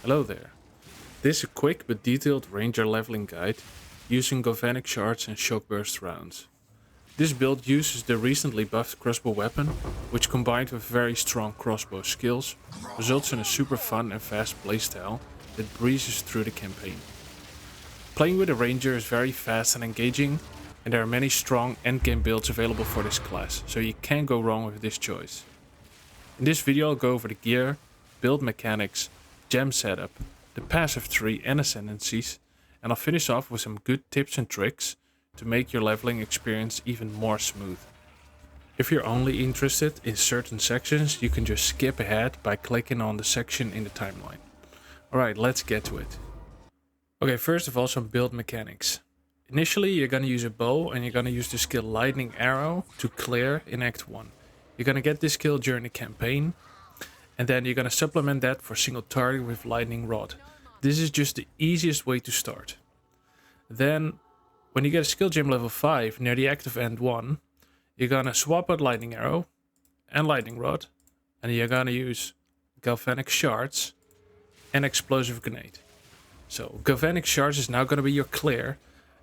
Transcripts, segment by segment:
Hello there. This is a quick but detailed ranger leveling guide using Galvanic Shards and Shockburst rounds. This build uses the recently buffed crossbow weapon, which combined with very strong crossbow skills, results in a super fun and fast playstyle that breezes through the campaign. Playing with a ranger is very fast and engaging, and there are many strong endgame builds available for this class, so you can't go wrong with this choice. In this video I'll go over the gear, build mechanics, gem setup, the passive tree and ascendancies, and I'll finish off with some good tips and tricks to make your leveling experience even more smooth. If you're only interested in certain sections, you can just skip ahead by clicking on the section in the timeline. Alright, let's get to it. Okay, first of all, some build mechanics. Initially you're gonna use a bow and you're gonna use the skill Lightning Arrow to clear in Act 1. You're gonna get this skill during the campaign, and then you're gonna supplement that for single target with Lightning Rod. This is just the easiest way to start. Then, when you get a skill gem level 5 near the active end 1, you're gonna swap out Lightning Arrow and Lightning Rod, and you're gonna use Galvanic Shards and Explosive Grenade. So, Galvanic Shards is now gonna be your clear,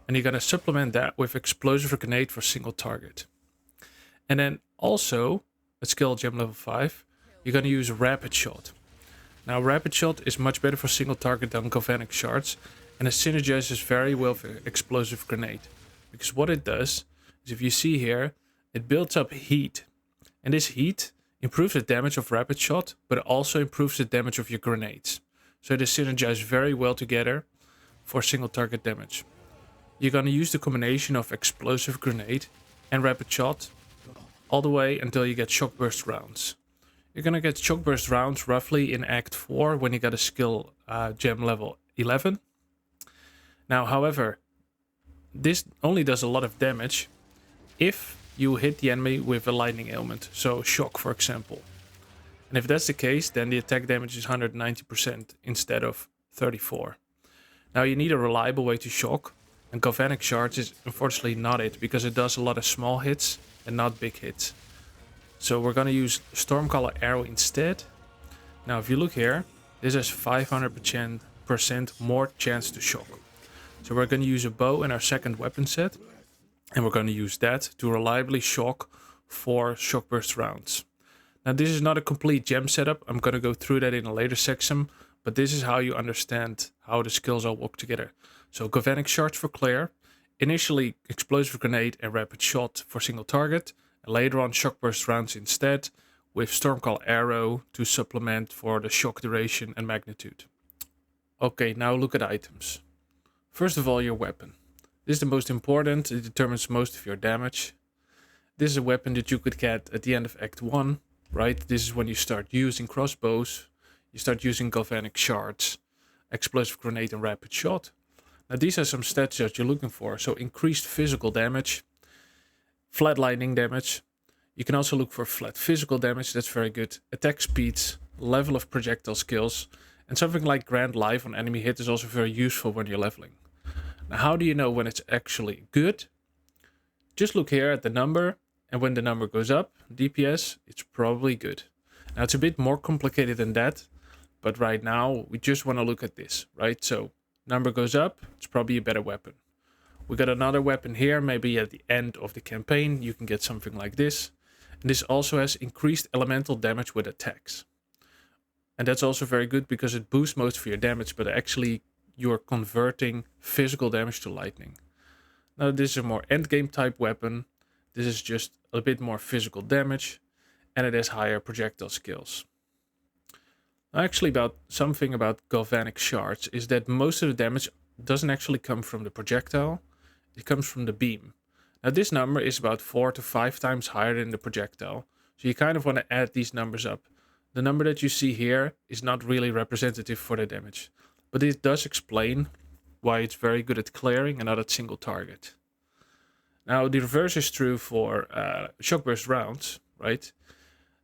and you're gonna supplement that with Explosive Grenade for single target. And then also, at skill gem level 5, you're going to use Rapid Shot. Now Rapid Shot is much better for single target than Galvanic Shards, and it synergizes very well with Explosive Grenade. Because what it does is, if you see here, it builds up heat. And this heat improves the damage of Rapid Shot, but it also improves the damage of your grenades. So they synergize very well together for single target damage. You're going to use the combination of Explosive Grenade and Rapid Shot all the way until you get Shockburst rounds. You're gonna get Shockburst rounds roughly in Act 4 when you got a skill gem level 11. Now, however, this only does a lot of damage if you hit the enemy with a lightning ailment, so shock for example. And if that's the case, then the attack damage is 190% instead of 34. Now you need a reliable way to shock, and Galvanic Shards is unfortunately not it, because it does a lot of small hits and not big hits. So we're gonna use Stormcaller Arrow instead. Now if you look here, this has 500% more chance to shock. So we're gonna use a bow in our second weapon set, and we're gonna use that to reliably shock for Shockburst rounds. Now this is not a complete gem setup, I'm gonna go through that in a later section, but this is how you understand how the skills all work together. So Galvanic Shards for clear, initially Explosive Grenade and Rapid Shot for single target, and later on Shockburst rounds instead, with Stormcall Arrow to supplement for the shock duration and magnitude. Okay, now look at items. First of all, your weapon. This is the most important, it determines most of your damage. This is a weapon that you could get at the end of Act 1, right? This is when you start using crossbows, you start using Galvanic Shards, Explosive Grenade and Rapid Shot. Now these are some stats that you're looking for, so increased physical damage, flat lightning damage. You can also look for flat physical damage, that's very good. Attack speeds, level of projectile skills, and something like Grand Life on enemy hit is also very useful when you're leveling. Now how do you know when it's actually good? Just look here at the number, and when the number goes up, DPS, it's probably good. Now it's a bit more complicated than that, but right now we just want to look at this, right? So number goes up, it's probably a better weapon. We got another weapon here, maybe at the end of the campaign you can get something like this. And this also has increased elemental damage with attacks. And that's also very good because it boosts most of your damage, but actually you're converting physical damage to lightning. Now this is a more endgame type weapon. This is just a bit more physical damage, and it has higher projectile skills. Actually, something about Galvanic Shards is that most of the damage doesn't actually come from the projectile, it comes from the beam. Now this number is about 4 to 5 times higher than the projectile, so you kind of want to add these numbers up. The number that you see here is not really representative for the damage, but it does explain why it's very good at clearing and not at single target. Now the reverse is true for Shockburst rounds, right?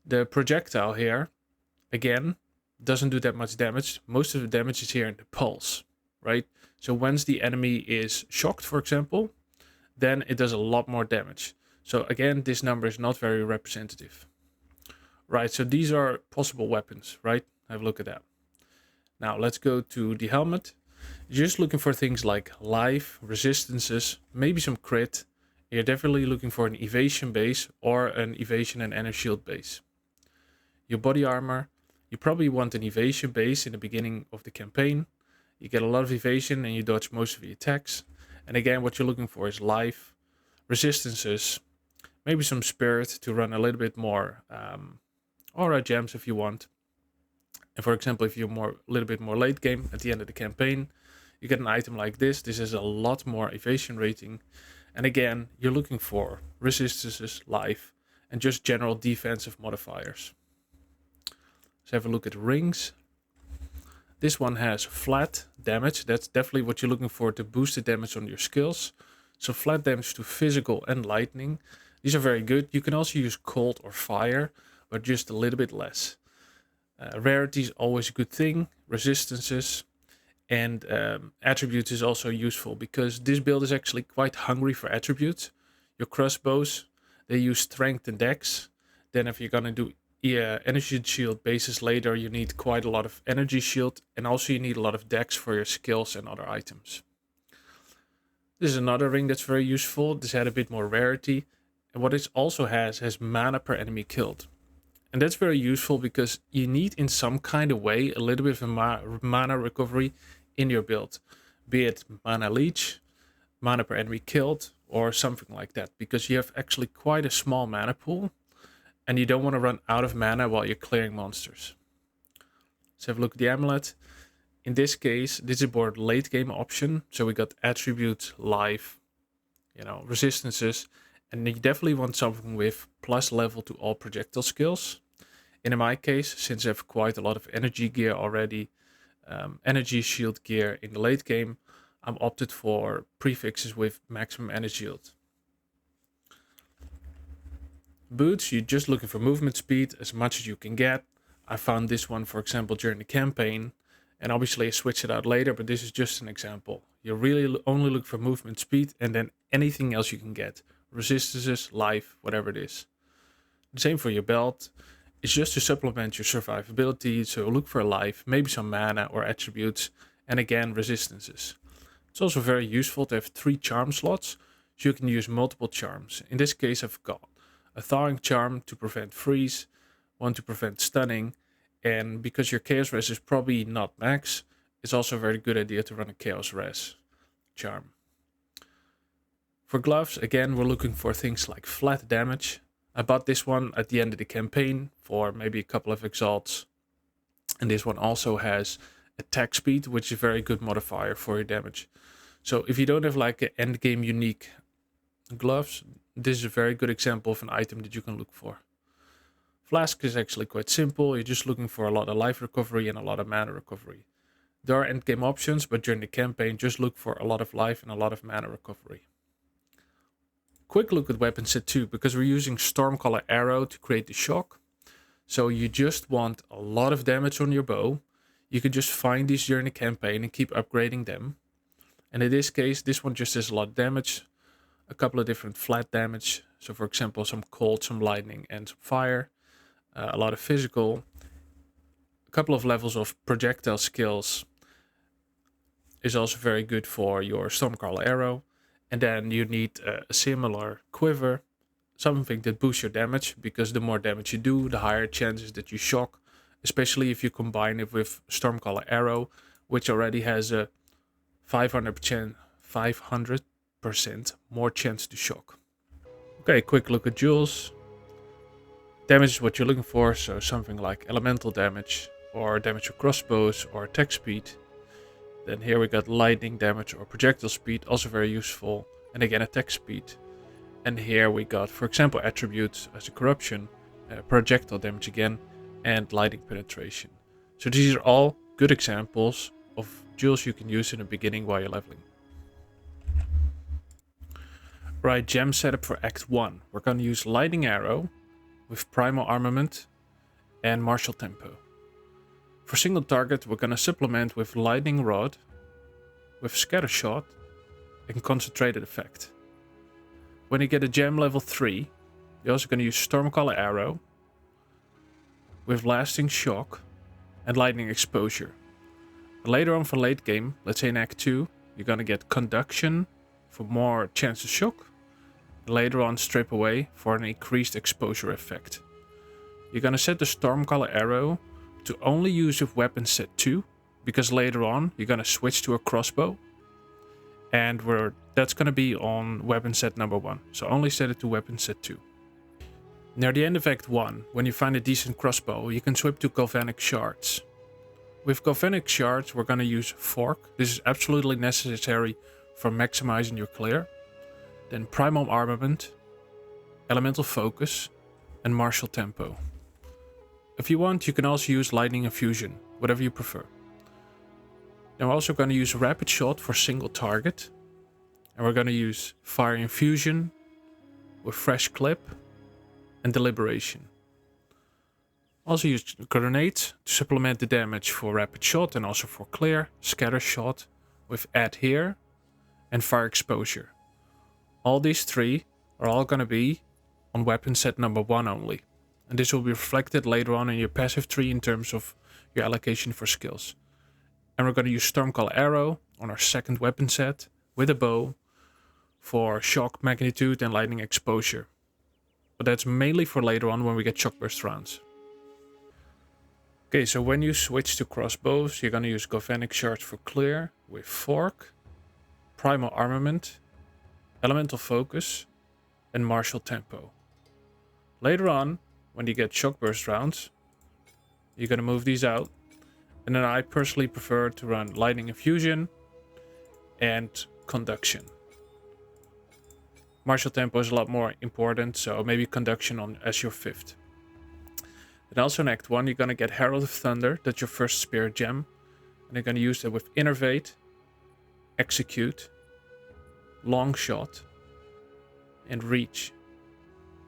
The projectile here, again, doesn't do that much damage. Most of the damage is here in the pulse, right? So once the enemy is shocked, for example, then it does a lot more damage. So again, this number is not very representative. Right, so these are possible weapons, right? Have a look at that. Now let's go to the helmet. You're just looking for things like life, resistances, maybe some crit. You're definitely looking for an evasion base or an evasion and energy shield base. Your body armor, you probably want an evasion base in the beginning of the campaign. You get a lot of evasion and you dodge most of the attacks. And again, what you're looking for is life, resistances, maybe some spirit to run a little bit more aura gems if you want. And for example, if you're a little bit more late game at the end of the campaign, you get an item like this. This has a lot more evasion rating. And again, you're looking for resistances, life, and just general defensive modifiers. Let's have a look at rings. This one has flat damage. That's definitely what you're looking for to boost the damage on your skills. So flat damage to physical and lightning. These are very good. You can also use cold or fire, but just a little bit less. Rarity is always a good thing. Resistances and attributes is also useful because this build is actually quite hungry for attributes. Your crossbows, they use strength and dex. Then if you're gonna do energy shield bases later, you need quite a lot of energy shield, and also you need a lot of dex for your skills and other items. This is another ring that's very useful. This had a bit more rarity, and what it also has mana per enemy killed. And that's very useful because you need in some kind of way a little bit of mana recovery in your build. Be it mana leech, mana per enemy killed, or something like that. Because you have actually quite a small mana pool. And you don't want to run out of mana while you're clearing monsters. Let's have a look at the amulet. In this case, this is a more late game option. So we got attribute, life, resistances. And you definitely want something with plus level to all projectile skills. And in my case, since I have quite a lot of energy gear already, energy shield gear in the late game, I'm opted for prefixes with maximum energy shield. Boots, you're just looking for movement speed as much as you can get. I found this one, for example, during the campaign. And obviously I switched it out later, but this is just an example. You really only look for movement speed and then anything else you can get. Resistances, life, whatever it is. The same for your belt. It's just to supplement your survivability, so look for life, maybe some mana or attributes, and again resistances. It's also very useful to have 3 charm slots, so you can use multiple charms. In this case I've got a thawing charm to prevent freeze, one to prevent stunning, and because your chaos res is probably not max, it's also a very good idea to run a chaos res charm. For gloves, again we're looking for things like flat damage. I bought this one at the end of the campaign for maybe a couple of exalts. And this one also has attack speed, which is a very good modifier for your damage. So if you don't have like an end game unique gloves, this is a very good example of an item that you can look for. Flask is actually quite simple. You're just looking for a lot of life recovery and a lot of mana recovery. There are end game options, but during the campaign, just look for a lot of life and a lot of mana recovery. Quick look at weapon set 2, because we're using Stormcaller Arrow to create the shock. So you just want a lot of damage on your bow. You can just find these during the campaign and keep upgrading them. And in this case, this one just has a lot of damage. A couple of different flat damage. So for example, some cold, some lightning and some fire. A lot of physical. A couple of levels of projectile skills is also very good for your Stormcaller Arrow. And then you need a similar quiver, something that boosts your damage, because the more damage you do, the higher chances that you shock, especially if you combine it with Stormcaller Arrow, which already has a 500% more chance to shock. Okay, quick look at jewels. Damage is what you're looking for, so something like elemental damage, or damage with crossbows, or attack speed. Then here we got lightning damage or projectile speed, also very useful. And again, attack speed. And here we got, for example, attributes as a corruption, projectile damage again, and lightning penetration. So these are all good examples of jewels you can use in the beginning while you're leveling. Right, gem setup for Act 1. We're going to use Lightning Arrow with Primal Armament and Martial Tempo. For single target, we're going to supplement with Lightning Rod, with Scatter Shot, and Concentrated Effect. When you get a gem level 3, you're also going to use Stormcaller Arrow, with Lasting Shock and Lightning Exposure. Later on for late game, let's say in Act 2, you're gonna get Conduction for more chance to shock. Later on, Strip Away for an increased exposure effect. You're gonna set the Stormcaller Arrow to only use with weapon set 2, because later on you're gonna switch to a crossbow. And that's gonna be on weapon set number 1. So only set it to weapon set 2. Near the end of Act 1, when you find a decent crossbow, you can switch to Galvanic Shards. With Galvanic Shards, we're gonna use Fork. This is absolutely necessary for maximizing your clear. Then Primal Armament, Elemental Focus, and Martial Tempo. If you want, you can also use Lightning Infusion, whatever you prefer. Then we're also gonna use Rapid Shot for single target. And we're gonna use Fire Infusion with Fresh Clip and Deliberation. Also use Grenades to supplement the damage for Rapid Shot and also for clear, Scatter Shot with Adhere and Fire Exposure. All these 3 are all going to be on weapon set number 1 only. And this will be reflected later on in your passive tree in terms of your allocation for skills. And we're going to use Stormcall Arrow on our second weapon set with a bow for shock, magnitude and lightning exposure. But that's mainly for later on when we get Shockburst rounds. Okay, so when you switch to crossbows, you're going to use Galvanic Shards for clear with Fork, Primal Armament, Elemental Focus, and Martial Tempo. Later on, when you get Shockburst rounds, you're going to move these out. And then I personally prefer to run Lightning Infusion and Conduction. Martial Tempo is a lot more important, so maybe Conduction on as your 5th. And also in Act 1, you're going to get Herald of Thunder. That's your first Spirit Gem. And you're going to use that with Innervate, Execute, Long Shot, and Reach.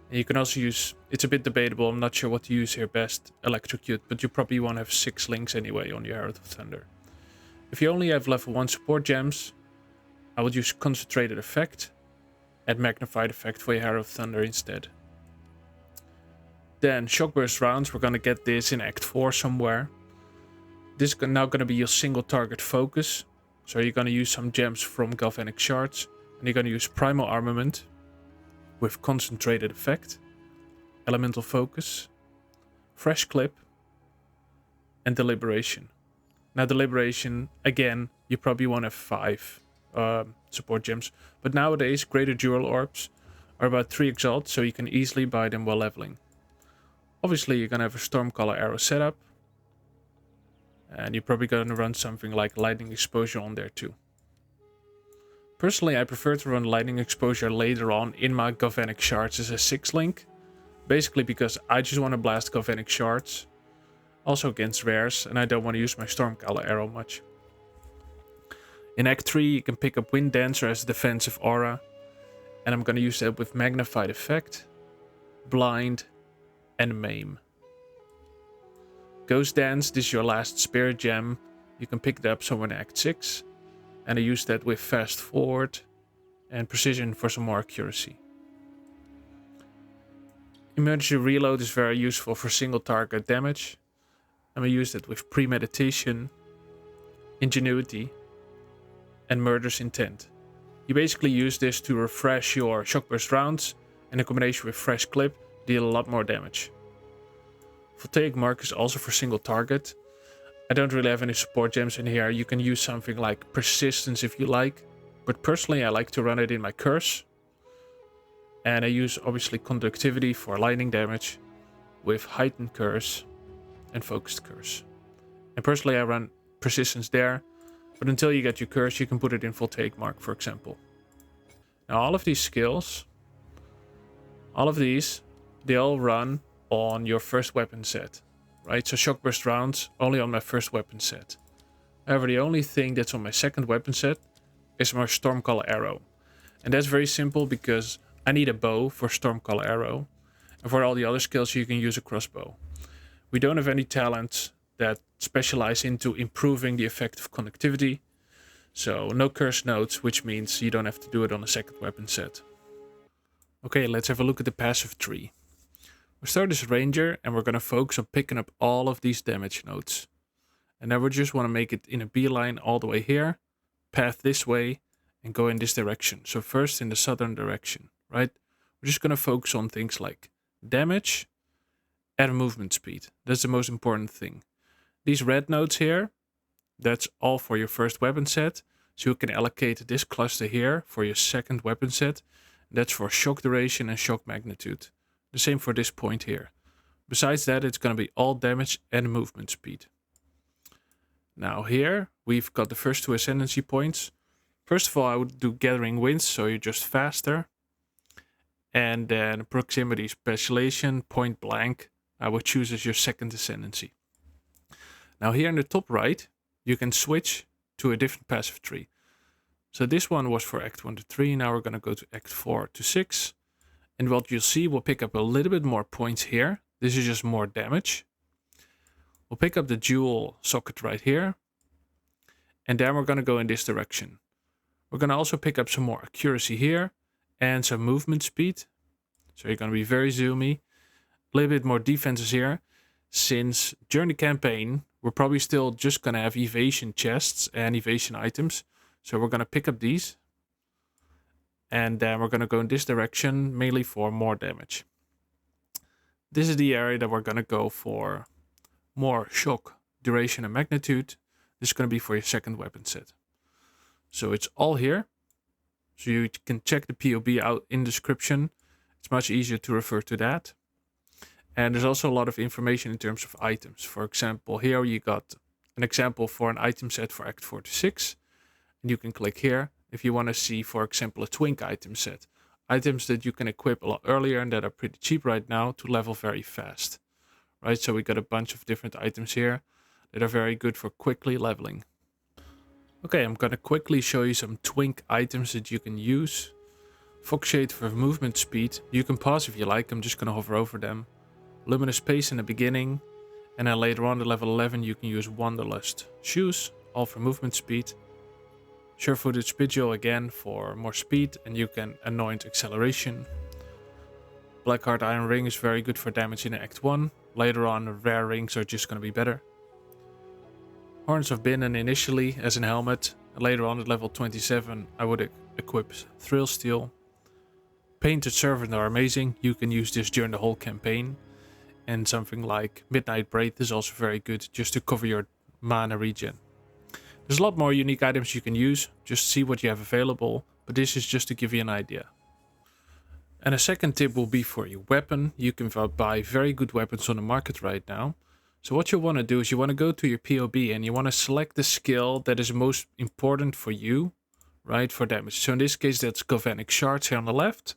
And you can also use, it's a bit debatable, I'm not sure what to use here best, Electrocute, but you probably want to have 6 links anyway on your Herald of Thunder. If you only have level 1 support gems, I would use Concentrated Effect and Magnified Effect for your Herald of Thunder instead. Then Shockburst rounds, we're going to get this in Act 4 somewhere. This is now going to be your single target focus. So you're going to use some gems from Galvanic Shards. And you're going to use Primal Armament with Concentrated Effect, Elemental Focus, Fresh Clip, and Deliberation. Now Deliberation, again, you probably want to have 5 support gems. But nowadays, Greater Dual Orbs are about 3 Exalt, so you can easily buy them while leveling. Obviously, you're going to have a Stormcaller Arrow setup. And you're probably going to run something like Lightning Exposure on there too. Personally, I prefer to run Lightning Exposure later on in my Galvanic Shards as a 6 link. Basically because I just want to blast Galvanic Shards. Also against rares, and I don't want to use my Stormcaller Arrow much. In Act 3, you can pick up Wind Dancer as a defensive aura. And I'm going to use that with Magnified Effect, Blind, and Maim. Ghost Dance, this is your last Spirit Gem. You can pick it up somewhere in Act 6. And I use that with Fast Forward and Precision for some more accuracy. Emergency Reload is very useful for single target damage. And we use it with Premeditation, Ingenuity, and Murderous Intent. You basically use this to refresh your Shockburst rounds, and in combination with Fresh Clip, deal a lot more damage. Voltaic Mark is also for single target. I don't really have any support gems in here. You can use something like Persistence if you like. But personally, I like to run it in my Curse. And I use, obviously, Conductivity for lightning damage with Heightened Curse and Focused Curse. And personally, I run Persistence there. But until you get your Curse, you can put it in Voltaic Mark, for example. Now, all of these skills, all of these, they all run on your first weapon set. Right, so Shockburst rounds only on my first weapon set. However, the only thing that's on my second weapon set is my Stormcaller Arrow. And that's very simple because I need a bow for Stormcaller Arrow. And for all the other skills, you can use a crossbow. We don't have any talents that specialize into improving the effect of conductivity. So no curse nodes, which means you don't have to do it on a second weapon set. Okay, let's have a look at the passive tree. We start as Ranger and we're going to focus on picking up all of these damage nodes. And now we just want to make it in a beeline all the way here, path this way, and go in this direction. So first in the southern direction, right? We're just going to focus on things like damage and movement speed. That's the most important thing. These red nodes here, that's all for your first weapon set. So you can allocate this cluster here for your second weapon set. That's for shock duration and shock magnitude. The same for this point here. Besides that, it's going to be all damage and movement speed. Now here, we've got the first two ascendancy points. First of all, I would do Gathering Winds, so you're just faster. And then Proximity Specialization, Point Blank, I would choose as your second ascendancy. Now here in the top right, you can switch to a different passive tree. So this one was for Act 1 to 3, now we're going to go to Act 4 to 6. And what you'll see, we'll pick up a little bit more points here. This is just more damage. We'll pick up the jewel socket right here. And then we're going to go in this direction. We're going to also pick up some more accuracy here and some movement speed. So you're going to be very zoomy. A little bit more defenses here. Since during the campaign, we're probably still just going to have evasion chests and evasion items. So we're going to pick up these. And then we're going to go in this direction, mainly for more damage. This is the area that we're going to go for more shock, duration, and magnitude. This is going to be for your second weapon set. So it's all here. So you can check the POB out in the description. It's much easier to refer to that. And there's also a lot of information in terms of items. For example, here you got an example for an item set for Act 4 to 6. And you can click here if you want to see, for example, a Twink item set. Items that you can equip a lot earlier and that are pretty cheap right now to level very fast. Right, so we got a bunch of different items here that are very good for quickly leveling. Okay, I'm gonna quickly show you some Twink items that you can use. Fog Shade for movement speed. You can pause if you like, I'm just gonna hover over them. Luminous Pace in the beginning. And then later on at level 11 you can use Wanderlust Shoes, all for movement speed. Sure-footed Spidgel again for more speed, and you can anoint acceleration. Blackheart Iron Ring is very good for damage in Act 1. Later on, rare rings are just going to be better. Horns of Binnen initially as an helmet. Later on at level 27, I would equip Thrill Steel. Painted Servant are amazing. You can use this during the whole campaign. And something like Midnight Braid is also very good just to cover your mana regen. There's a lot more unique items you can use. Just see what you have available. But this is just to give you an idea. And a second tip will be for your weapon. You can buy very good weapons on the market right now. So what you want to do is you want to go to your POB and you want to select the skill that is most important for you, right, for damage. So in this case, that's Galvanic Shards here on the left.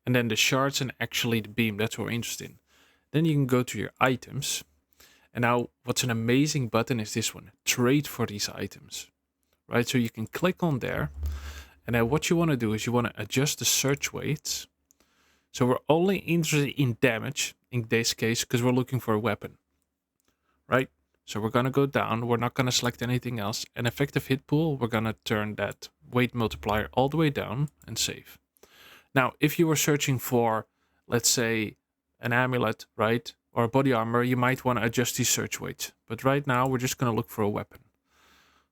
And then the shards and actually the beam, that's what we're interested in. Then you can go to your items. And now what's an amazing button is this one, trade for these items, right? So you can click on there. And then what you want to do is you want to adjust the search weights. So we're only interested in damage in this case because we're looking for a weapon, right? So we're going to go down. We're not going to select anything else. And effective hit pool, we're going to turn that weight multiplier all the way down and save. Now, if you were searching for, let's say, an amulet, right? Or a body armor, you might want to adjust these search weights. But right now, we're just going to look for a weapon.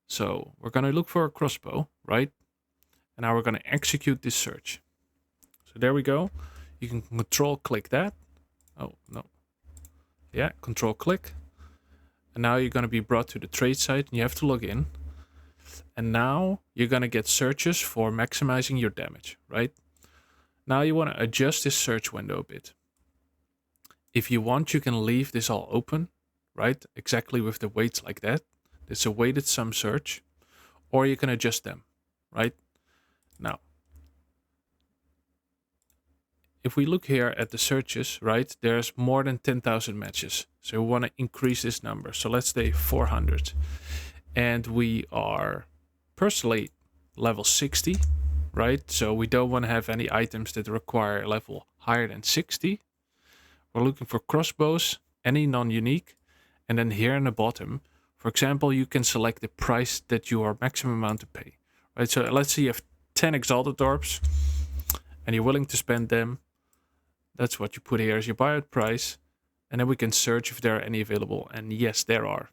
So we're going to look for a crossbow, right? And now we're going to execute this search. So there we go. You can control click that. Oh, no. Yeah, control click. And now you're going to be brought to the trade site and you have to log in. And now you're going to get searches for maximizing your damage, right? Now you want to adjust this search window a bit. If you want, you can leave this all open, right? Exactly with the weights like that. It's a weighted sum search. Or you can adjust them, right? Now, if we look here at the searches, right, there's more than 10,000 matches. So we want to increase this number. So let's say 400. And we are personally level 60, right? So we don't want to have any items that require a level higher than 60. We're looking for crossbows, any non-unique. And then here in the bottom, for example, you can select the price that you are maximum amount to pay, right? So let's say you have 10 Exalted Orbs and you're willing to spend them. That's what you put here as your buyout price. And then we can search if there are any available. And yes, there are.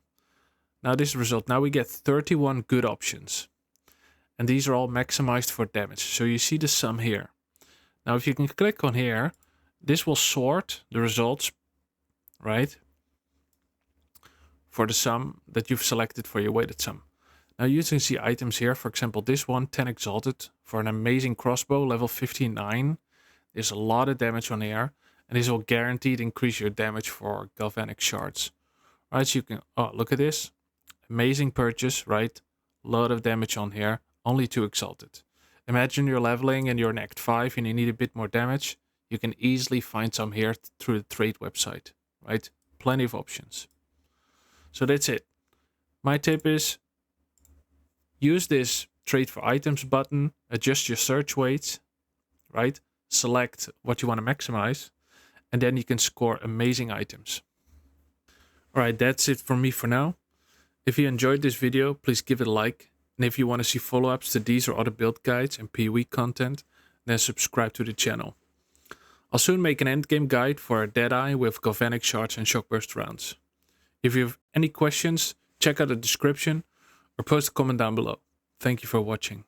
Now this result, now we get 31 good options. And these are all maximized for damage. So you see the sum here. Now if you can click on here, this will sort the results, right? For the sum that you've selected for your weighted sum. Now you can see items here, for example, this one, 10 Exalted, for an amazing crossbow, level 59. There's a lot of damage on here, and this will guaranteed increase your damage for Galvanic Shards. Right, so you can, oh, look at this. Amazing purchase, right? A lot of damage on here, only 2 Exalted. Imagine you're leveling and you're in Act 5 and you need a bit more damage. You can easily find some here through the trade website, right? Plenty of options. So that's it. My tip is use this trade for items button, adjust your search weights, right? Select what you want to maximize, and then you can score amazing items. All right, that's it from me for now. If you enjoyed this video, please give it a like. And if you want to see follow-ups to these or other build guides and PoE content, then subscribe to the channel. I'll soon make an endgame guide for a Deadeye with Galvanic Shards and Shockburst rounds. If you have any questions, check out the description or post a comment down below. Thank you for watching.